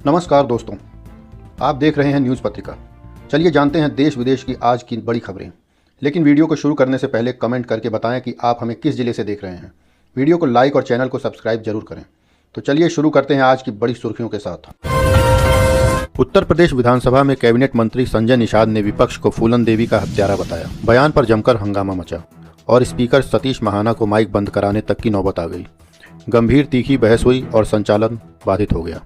नमस्कार दोस्तों, आप देख रहे हैं न्यूज़ पत्रिका। चलिए जानते हैं देश विदेश की आज की बड़ी खबरें। लेकिन वीडियो को शुरू करने से पहले कमेंट करके बताएं कि आप हमें किस जिले से देख रहे हैं। वीडियो को लाइक और चैनल को सब्सक्राइब जरूर करें। तो चलिए शुरू करते हैं आज की बड़ी सुर्खियों के साथ। उत्तर प्रदेश विधानसभा में कैबिनेट मंत्री संजय निषाद ने विपक्ष को फूलन देवी का हत्यारा बताया। बयान पर जमकर हंगामा मचा और स्पीकर सतीश महाना को माइक बंद कराने तक की नौबत आ गई। गंभीर तीखी बहस हुई और संचालन बाधित हो गया।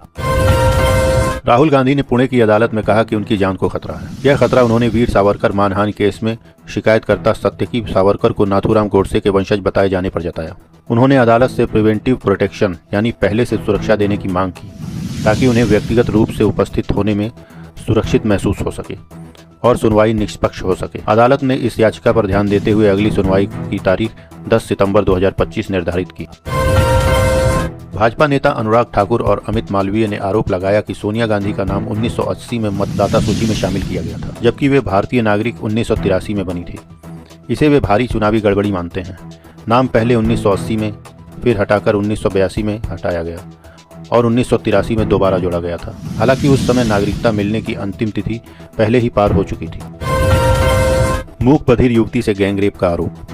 राहुल गांधी ने पुणे की अदालत में कहा कि उनकी जान को खतरा है। यह खतरा उन्होंने वीर सावरकर मानहानि केस में शिकायतकर्ता सत्यकी सावरकर को नाथूराम गोडसे के वंशज बताए जाने पर जताया। उन्होंने अदालत से प्रिवेंटिव प्रोटेक्शन यानी पहले से सुरक्षा देने की मांग की ताकि उन्हें व्यक्तिगत रूप से उपस्थित होने में सुरक्षित महसूस हो सके और सुनवाई निष्पक्ष हो सके। अदालत ने इस याचिका पर ध्यान देते हुए अगली सुनवाई की तारीख 10 सितंबर 2025 निर्धारित की। भाजपा नेता अनुराग ठाकुर और अमित मालवीय ने आरोप लगाया कि सोनिया गांधी का नाम 1980 में मतदाता सूची में शामिल किया गया था, जबकि वे भारतीय नागरिक 1983 में बनी थी। इसे वे भारी चुनावी गड़बड़ी मानते हैं। नाम पहले 1980 में, फिर हटाकर 1982 में हटाया गया और 1983 में दोबारा जोड़ा गया था। हालांकि उस समय नागरिकता मिलने की अंतिम तिथि पहले ही पार हो चुकी थी। मूक बधिर युवती से गैंगरेप का आरोप।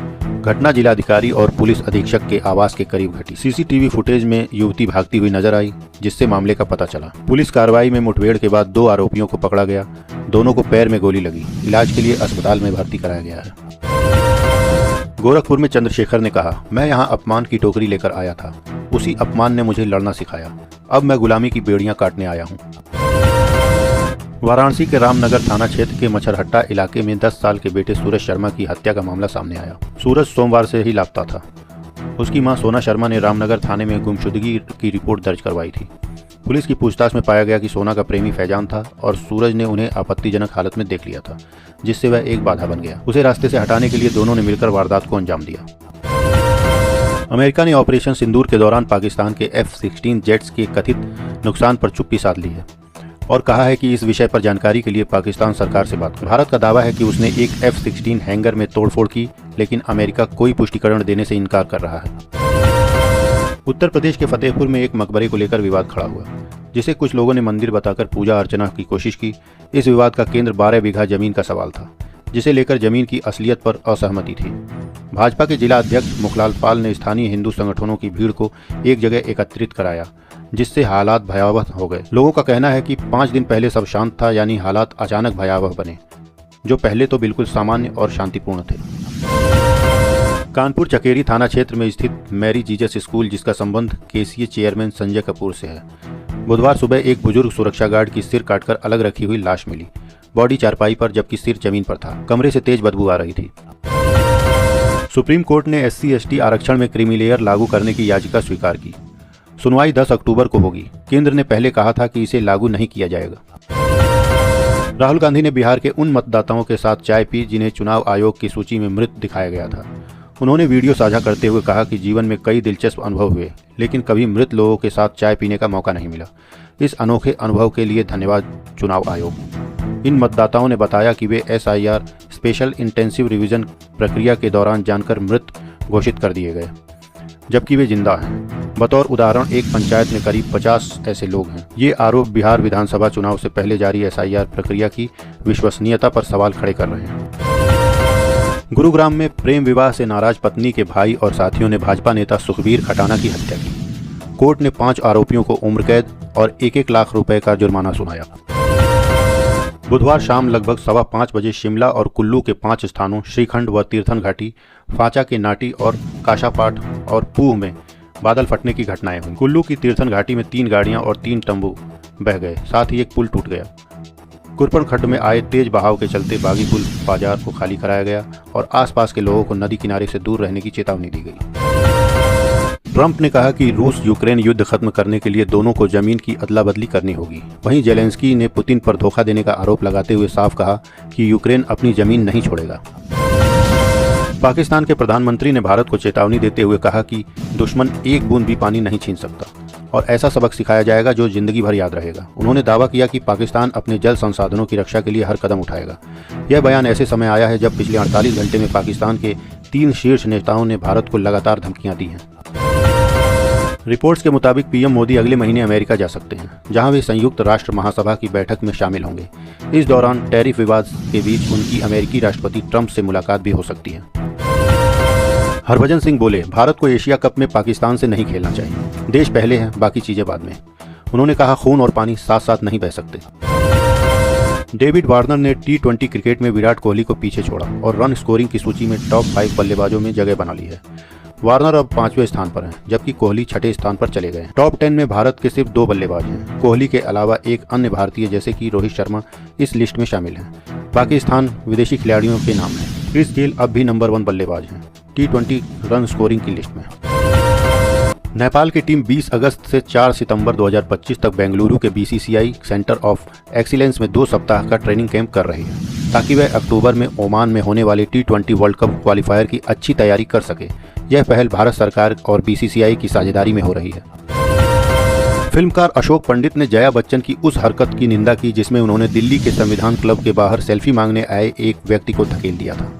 घटना जिलाधिकारी और पुलिस अधीक्षक के आवास के करीब घटी। सीसीटीवी फुटेज में युवती भागती हुई नजर आई, जिससे मामले का पता चला। पुलिस कार्रवाई में मुठभेड़ के बाद 2 आरोपियों को पकड़ा गया। दोनों को पैर में गोली लगी। इलाज के लिए अस्पताल में भर्ती कराया गया है। गोरखपुर में चंद्रशेखर ने कहा, मैं यहाँ अपमान की टोकरी लेकर आया था। उसी अपमान ने मुझे लड़ना सिखाया। अब मैं गुलामी की बेड़ियां काटने आया हूँ। वाराणसी के रामनगर थाना क्षेत्र के मछरहट्टा इलाके में 10 साल के बेटे सूरज शर्मा की हत्या का मामला सामने आया। सूरज सोमवार से ही लापता था। उसकी मां सोना शर्मा ने रामनगर थाने में गुमशुदगी की रिपोर्ट दर्ज करवाई थी। पुलिस की पूछताछ में पाया गया कि सोना का प्रेमी फैजान था और सूरज ने उन्हें आपत्तिजनक हालत में देख लिया था, जिससे वह एक बाधा बन गया। उसे रास्ते से हटाने के लिए दोनों ने मिलकर वारदात को अंजाम दिया। अमेरिका ने ऑपरेशन सिंदूर के दौरान पाकिस्तान के F-16 जेट्स के कथित नुकसान पर चुप्पी साध ली है और कहा है कि इस विषय पर जानकारी के लिए पाकिस्तान सरकार से बात करें। भारत का दावा है कि उसने एक F-16 हैंगर में तोड़फोड़ की, लेकिन अमेरिका कोई पुष्टिकरण देने से इनकार कर रहा है। उत्तर प्रदेश के फतेहपुर में एक मकबरे को लेकर विवाद खड़ा हुआ, जिसे कुछ लोगों ने मंदिर बताकर पूजा अर्चना की कोशिश की। इस विवाद का केंद्र 12 बीघा जमीन का सवाल था, जिसे लेकर जमीन की असलियत पर असहमति थी। भाजपा के जिला अध्यक्ष मुखलाल पाल ने स्थानीय हिंदू संगठनों की भीड़ को एक जगह एकत्रित कराया, जिससे हालात भयावह हो गए। लोगों का कहना है कि 5 दिन पहले सब शांत था, यानी हालात अचानक भयावह बने, जो पहले तो बिल्कुल सामान्य और शांतिपूर्ण थे। कानपुर चकेरी थाना क्षेत्र में स्थित मैरी जीजस स्कूल, जिसका संबंध केसीए चेयरमैन संजय कपूर से है, बुधवार सुबह एक बुजुर्ग सुरक्षा गार्ड की सिर काटकर अलग रखी हुई लाश मिली। बॉडी चारपाई पर, जबकि सिर जमीन पर था। कमरे से तेज बदबू आ रही थी। सुप्रीम कोर्ट ने SC/ST आरक्षण में क्रीमी लेयर लागू करने की याचिका स्वीकार की। सुनवाई 10 अक्टूबर को होगी। केंद्र ने पहले कहा था कि इसे लागू नहीं किया जाएगा। राहुल गांधी ने बिहार के उन मतदाताओं के साथ चाय पी जिन्हें चुनाव आयोग की सूची में मृत दिखाया गया था। उन्होंने वीडियो साझा करते हुए कहा कि जीवन में कई दिलचस्प अनुभव हुए, लेकिन कभी मृत लोगों के साथ चाय पीने का मौका नहीं मिला। इस अनोखे अनुभव के लिए धन्यवाद चुनाव आयोग। इन मतदाताओं ने बताया कि वे SIR स्पेशल इंटेंसिव रिवीजन प्रक्रिया के दौरान जानकर मृत घोषित कर दिए गए, जबकि वे जिंदा हैं। बतौर उदाहरण, एक पंचायत में करीब 50 ऐसे लोग हैं। ये आरोप बिहार विधानसभा चुनाव से पहले जारी SIR प्रक्रिया की विश्वसनीयता पर सवाल खड़े कर रहे हैं। गुरुग्राम में प्रेम विवाह से नाराज पत्नी के भाई और साथियों ने भाजपा नेता सुखबीर खटाना की हत्या की। कोर्ट ने 5 आरोपियों को उम्र कैद और 1-1 लाख रुपए का जुर्माना सुनाया। बुधवार शाम लगभग 5:15 बजे शिमला और कुल्लू के 5 स्थानों श्रीखंड व तीर्थन घाटी, फाचा के नाटी और काशापाट और पूह में बादल फटने की घटनाएं हुई। कुल्लू की तीर्थन घाटी में 3 गाड़ियां और 3 तंबू बह गए, साथ ही एक पुल टूट गया। कुरपन खड्ड में आए तेज बहाव के चलते बागी पुल बाजार को खाली कराया गया और आसपास के लोगों को नदी किनारे से दूर रहने की चेतावनी दी गई। ट्रंप ने कहा कि रूस यूक्रेन युद्ध खत्म करने के लिए दोनों को जमीन की अदला बदली करनी होगी। वहीं जेलेंस्की ने पुतिन पर धोखा देने का आरोप लगाते हुए साफ कहा कि यूक्रेन अपनी जमीन नहीं छोड़ेगा। पाकिस्तान के प्रधानमंत्री ने भारत को चेतावनी देते हुए कहा कि दुश्मन एक बूंद भी पानी नहीं छीन सकता और ऐसा सबक सिखाया जाएगा जो जिंदगी भर याद रहेगा। उन्होंने दावा किया कि पाकिस्तान अपने जल संसाधनों की रक्षा के लिए हर कदम उठाएगा। यह बयान ऐसे समय आया है जब पिछले 48 घंटे में पाकिस्तान के 3 शीर्ष नेताओं ने भारत को लगातार धमकियां दी हैं। रिपोर्ट्स के मुताबिक पीएम मोदी अगले महीने अमेरिका जा सकते हैं, जहां वे संयुक्त राष्ट्र महासभा की बैठक में शामिल होंगे। इस दौरान टैरिफ विवाद के बीच उनकी अमेरिकी राष्ट्रपति ट्रंप से मुलाकात भी हो सकती है। हरभजन सिंह बोले, भारत को एशिया कप में पाकिस्तान से नहीं खेलना चाहिए। देश पहले है, बाकी चीजें बाद में। उन्होंने कहा, खून और पानी साथ साथ नहीं बह सकते। डेविड वार्नर ने T20 क्रिकेट में विराट कोहली को पीछे छोड़ा और रन स्कोरिंग की सूची में टॉप 5 बल्लेबाजों में जगह बना ली है। वार्नर अब 5वें स्थान पर हैं, जबकि कोहली 6ठे स्थान पर चले गए। टॉप 10 में भारत के सिर्फ 2 बल्लेबाज हैं। कोहली के अलावा एक अन्य भारतीय जैसे कि रोहित शर्मा इस लिस्ट में शामिल हैं। बाकी स्थान विदेशी खिलाड़ियों के नाम हैं। क्रिस गेल अब भी नंबर 1 बल्लेबाज हैं T20 रन स्कोरिंग की लिस्ट में। नेपाल की टीम 20 अगस्त से 4 सितंबर 2025 तक बेंगलुरु के BCCI सेंटर ऑफ एक्सीलेंस में 2 सप्ताह का ट्रेनिंग कैंप कर रही है, ताकि वह अक्टूबर में ओमान में होने वाली T20 वर्ल्ड कप क्वालिफायर की अच्छी तैयारी कर सके। यह पहल भारत सरकार और BCCI की साझेदारी में हो रही है। फिल्मकार अशोक पंडित ने जया बच्चन की उस हरकत की निंदा की जिसमें उन्होंने दिल्ली के संविधान क्लब के बाहर सेल्फी मांगने आए एक व्यक्ति को धकेल दिया था।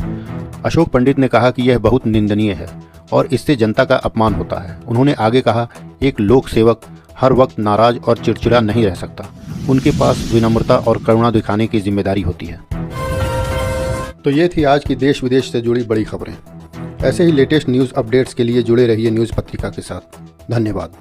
अशोक पंडित ने कहा कि यह बहुत निंदनीय है और इससे जनता का अपमान होता है। उन्होंने आगे कहा, एक लोक सेवक हर वक्त नाराज और चिड़चिड़ा नहीं रह सकता। उनके पास विनम्रता और करुणा दिखाने की जिम्मेदारी होती है। तो ये थी आज की देश विदेश से जुड़ी बड़ी खबरें। ऐसे ही लेटेस्ट न्यूज़ अपडेट्स के लिए जुड़े रहिए न्यूज़ पत्रिका के साथ। धन्यवाद।